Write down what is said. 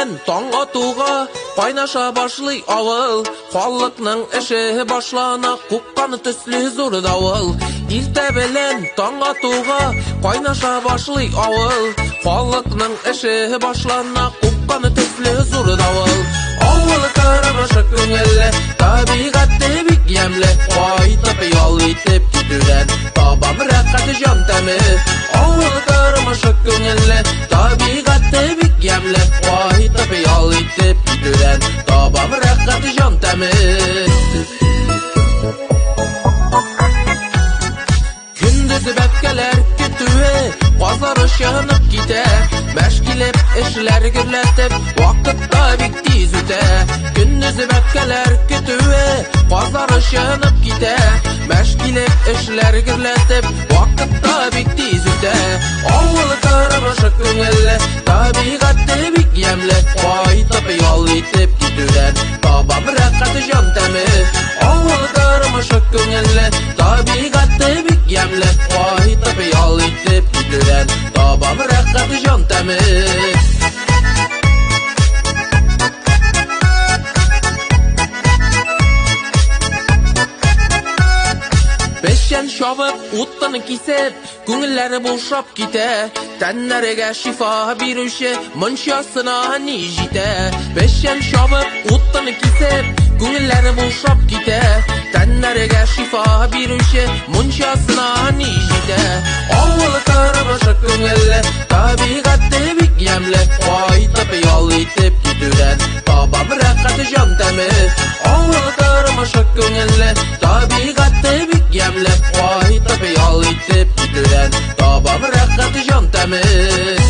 bilen taң atuğa Qaynaşa başlay avıl Hallıkның işi başlana Kuqqanı tüslü zor davul Irte bilen taң atuğa Qaynaşa başlay avıl Hallıkның işi başlana Kuqqanı tüslü zor davul Avıl karamaşık köngelle Tabiqatı bik yemle Qaytap yol itip gitüren Babam rəqqəti can təmi Avıl karamaşık köngelle Tabiqatı bik yemle Qaytap yol itip gitüren Babam rəqqəti can təmi Gündüzü bəpkələr kütüve Qazarış yanıp gide Məşkilip işler gürletip Vakıtta bikti züte Gündüzü bəpkələr kütüve Qazarış yanıp gide Məşkilip işler gürletip Vakıtta bikti züte Avılı karamaşık köngelle Tabiqatı bik yemle Qaytap yol itip gitüren Babam rəqqəti can təmi Avılı karamaşık köngelle Tabiqatı bik yemle Qaytap yol itip gitüren Babam rəqqəti can təmi Beşen şavıp uttanı kisip Güngülleri boşap gite Tənlərə şifa birüşe Mınşasına nijite Beşen şavıp uttanı kisip Güngülleri boşap gite Tənlərə şifa birüşe Mınşasına nijite Avılı karamaşık güngelle Tabiqatı bik yemle Qaytap yol itip gitüren Babam rəqqəti can təmi Avılı karamaşık güngelle Tabiqatı bik yemle Qaytap yol itip gitüren Babam rəqqəti can təmi